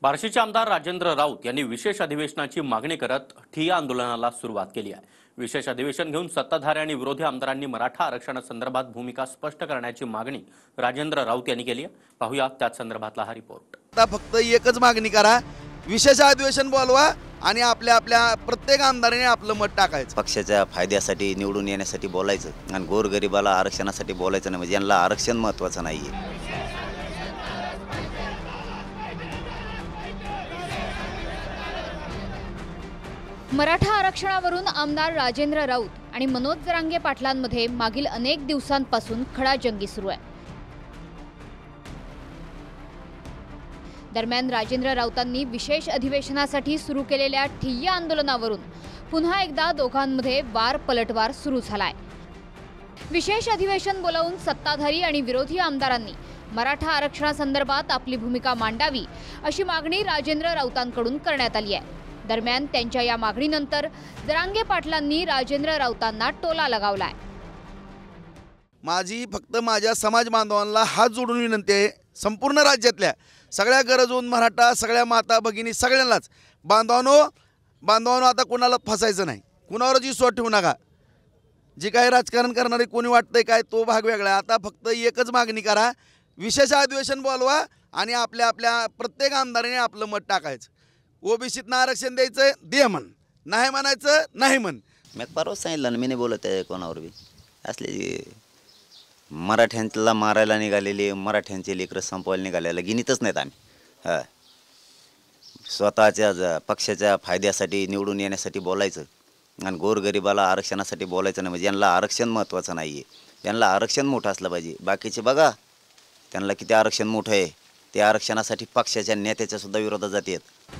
बार्शीचे आमदार राजेंद्र राऊत यांनी विशेष अधिवेशनाची मागणी करत ठिय्या आंदोलनाला सुरुवात केली आहे। विशेष अधिवेशन घेऊन सत्ताधारी आणि विरोधी आमदारांनी मराठा आरक्षणासंदर्भात भूमिका स्पष्ट करण्याची मागणी राजेंद्र राऊत यांनी केली आहे। पाहूया त्या संदर्भातला हा रिपोर्ट। आता फक्त एकच मागणी करा, विशेष अधिवेशन बोलवा आणि आपल्या प्रत्येक आमदाराने आपलं मत टाकायचं। पक्षाच्या फायद्यासाठी निवडून येण्यासाठी बोलायचं आणि गोरगरिबाला आरक्षणासाठी बोलायचं नाही, म्हणजे यांना आरक्षण महत्त्वाचं नाहीये। मराठा आरक्षणावरून आमदार राजेंद्र राऊत आणि मनोज जरांगे पाटलांमध्ये मागील अनेक दिवसांपासून खडाजंगी सुरू आहे। दरम्यान राजेंद्र राऊतांनी विशेष अधिवेशनासाठी सुरू केलेल्या ठिय्या आंदोलनावरून पुन्हा एकदा दोघांमध्ये वार पलटवार सुरू झालाय। विशेष अधिवेशन बोलावून सत्ताधारी आणि विरोधी आमदारांनी मराठा आरक्षणासंदर्भात आपली भूमिका मांडावी अशी मागणी राजेंद्र राऊतांकडून करण्यात आली आहे। दरम्यान त्यांच्या या मागणीनंतर जरांगे पाटलांनी राजेंद्र राऊतांना टोला लगावलाय। माझी फक्त माझ्या समाज बांधवांना हात जोडून विनंती आहे, संपूर्ण राज्यातल्या सगळ्या गरजून मराठा सगळ्या माता भगिनी सगळ्यांनाच बांधवांनो आता कोणाला फसायचं नाही, कुणावरच विश्वास ठेवू नका। जे काही राजकारण करणारे कोणी वाटतंय काय तो भाग वेगळा। आता फक्त एकच मागणी करा, विशेष अधिवेशन बोलवा आणि आपल्या प्रत्येक आमदाराने आपलं मत टाकायचं। ओबीसीतनं आरक्षण द्यायचं दे म्हण, नाही म्हणायचं नाही म्हण। मी परवा सांगितलं ना, मी नाही बोलत आहे कोणावर बी। असले मराठ्यांना मारायला निघालेले, मराठ्यांचे लेकरं संपवायला निघालेलं गिनीतच नाहीत आम्ही। स्वतःच्या पक्षाच्या फायद्यासाठी निवडून येण्यासाठी बोलायचं आणि गोरगरिबाला आरक्षणासाठी बोलायचं नाही, म्हणजे यांना आरक्षण महत्त्वाचं नाही आहे। यांना आरक्षण मोठं असलं पाहिजे। बाकीचे बघा त्यांना किती आरक्षण मोठं आहे, ते आरक्षणासाठी पक्षाच्या नेत्याच्या सुद्धा विरोधात जातात।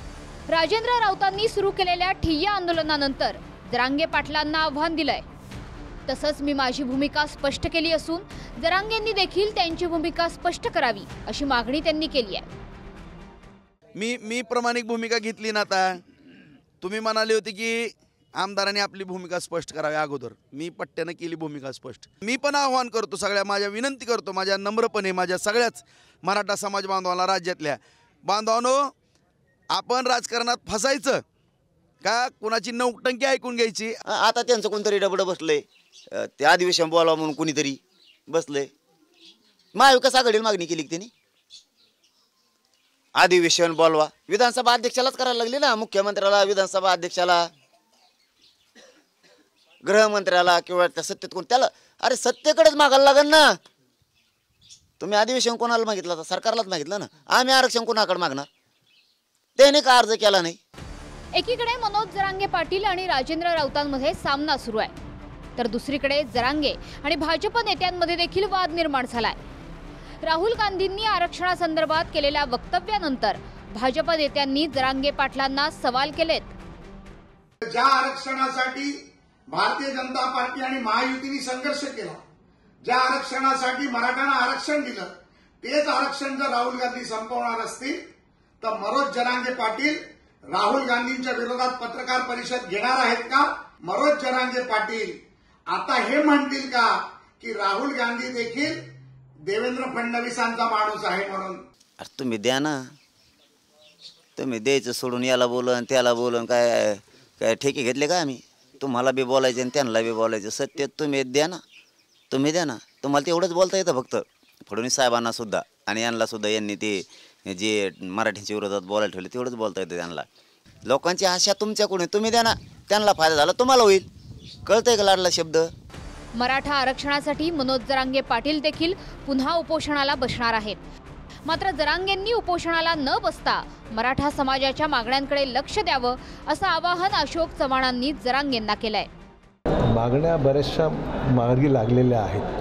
राजेंद्र राऊतांनी सुरू केलेल्या ठिय्या आंदोलनानंतर जरांगे पाटलांना आव्हान दिलंय। तसंच मी माझी भूमिका स्पष्ट केली असून जरांगेंनी देखील त्यांची भूमिका स्पष्ट करावी अशी मागणी त्यांनी केली आहे। मी प्रामाणिक भूमिका घेतली ना। आता तुम्ही म्हणाले होते की आमदारांनी आपली भूमिका स्पष्ट करावी, अगोदर मी पट्ट्यानं केली भूमिका स्पष्ट। मी पण आव्हान करतो, माझ्या विनंती करतो, माझ्या नम्रपणे माझ्या सगळ्याच मराठा समाज बांधवांना, राज्यातल्या बांधवांनो, आपण राजकारणात फसायचं का, कुणाची नौटंकी ऐकून घ्यायची। आता त्यांचं कोणतरी डबडं बसलंय, त्या अधिवेशन बोलावं म्हणून कोणीतरी बसलंय। महाविकास आघाडीला मागणी केली त्यांनी, अधिवेशन बोलवा। विधानसभा अध्यक्षालाच करायला लागली ना, मुख्यमंत्र्याला, विधानसभा अध्यक्षाला, गृहमंत्र्याला किंवा त्या सत्तेत कोण, त्याला अरे सत्तेकडेच मागायला लागेल ना। तुम्ही अधिवेशन कोणाला मागितलं तर सरकारलाच मागितलं ना। आम्ही आरक्षण कोणाकडे मागणार, त्याने का अर्ज केला नाही। एकीकडे मनोज जरांगे पाटील आणि राजेंद्र राऊतांमध्ये सामना सुरू आहे, तर दुसरीकडे जरांगे आणि भाजप नेत्यांमध्ये देखील वाद निर्माण झालाय। राहुल गांधींनी आरक्षणासंदर्भात केलेल्या वक्तव्यानंतर भाजप नेत्यांनी जरांगे पाटलांना सवाल केलेत। ज्या आरक्षणासाठी भारतीय जनता पार्टी आणि महायुतीने संघर्ष केला, ज्या आरक्षणासाठी मराठ्यांना आरक्षण दिलं, तेच आरक्षण जर राहुल गांधी संपवणार असतील तर मनोज जरांगे पाटील राहुल गांधींच्या विरोधात पत्रकार परिषद घेणार आहेत का? मनोज जरांगे पाटील आता हे म्हणतील का की राहुल गांधी देखील देवेंद्र फडणवीसांचा माणूस आहे म्हणून? अरे तुम्ही द्या ना, तुम्ही द्यायचं सोडून याला बोलून त्याला बोलून काय काय ठेके घेतले का आम्ही? तुम्हाला बी बोलायचं आणि त्यांना बी बोलायचं। सत्य तुम्ही द्या ना, तुम्ही द्या ना। तुम्हाला तेवढंच बोलता येतं फक्त, फडणवीस साहेबांना सुद्धा आणि यांना सुद्धा, यांनी ते जे मराठ्यांच्या विरोधात बोलायला ठेवले तेवढंच बोलता येतं त्यांना। लोकांची आशा तुमच्याकडून, तुम्ही द्या ना, त्यांना फायदा झाला तुम्हाला होईल। कळतंय का लाडला शब्द? मराठा आरक्षणासाठी मनोज जरांगे पाटील देखील पुन्हा उपोषणाला बसणार आहेत। मात्र जरांगेंनी उपोषणाला न बसता मराठा समाजाच्या मागण्यांकडे लक्ष द्यावं असं आवाहन अशोक चव्हाणांनी जरांगेंना केलंय। मागण्या बऱ्याचशा मार्गी लागलेल्या आहेत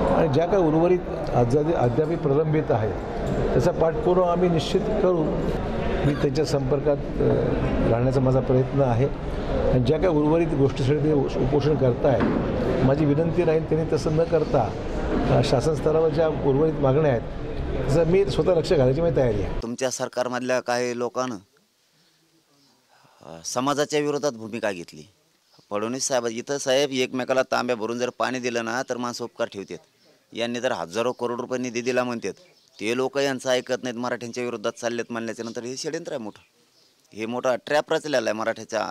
आणि ज्या काही उर्वरित अद्याप प्रलंबित आहेत त्याचा पाठपुरावा आम्ही निश्चित करू। मी त्याच्या संपर्कात राहण्याचा माझा प्रयत्न आहे आणि ज्या काही उर्वरित गोष्टीसाठी ते उपोषण करतायत, माझी विनंती राहील त्यांनी तसं न करता शासन स्तरावर ज्या उर्वरित मागण्या आहेत जर मी स्वतः लक्ष घालायची माझी तयारी आहे। तुमच्या सरकारमधल्या काही लोकांना समाजाच्या विरोधात भूमिका घेतली। फडणवीस साहेब इथं साहेब एकमेकाला तांब्या भरून जर पाणी दिलं ना तर माणसं उपकार ठेवतात। यांनी तर हजारो करोड रुपये निधी दिला म्हणतात, ते लोक यांचं ऐकत नाहीत, मराठ्यांच्या विरोधात चाललेत म्हणल्याच्या नंतर हे षडयंत्र आहे मोठं. हे मोठा ट्रॅप रचलेला आहे मराठ्याच्या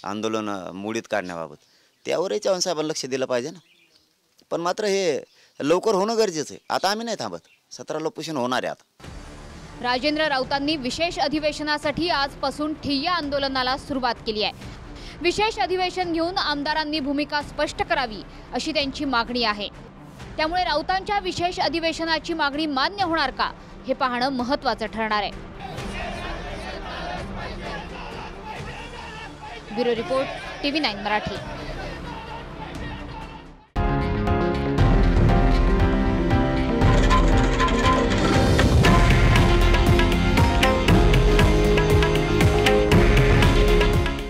आंदोलन मोडीत काढण्याबाबत. त्यावरही चव्हाणसाहेबांना लक्ष दिलं पाहिजे ना. पण मात्र हे लवकर होणं गरजेचं आहे. आता आम्ही नाही थांबत. 17 उपोषण होणार आहे आता. राजेंद्र राऊतांनी विशेष अधिवेशनासाठी आजपासून ठिय्या आंदोलनाला सुरुवात केली आहे. विशेष अधिवेशन घेऊन आमदारांनी भूमिका स्पष्ट करावी अशी त्यांची मागणी आहे. त्यामुळे राऊतांच्या विशेष अधिवेशनाची मागणी मान्य होणार का हे पाहणं महत्त्वाचं ठरणार आहे. Bureau report TV9 Marathi.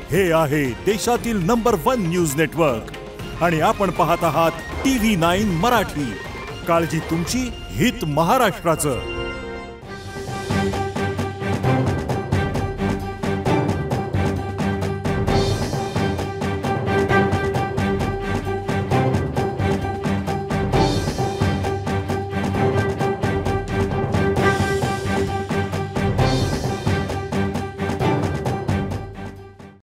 हे आहे देशातील नंबर 1 न्यूज नेटवर्क आणि आपण पाहत आहात TV9 मराठी. काळजी तुमची, हित महाराष्ट्राचं.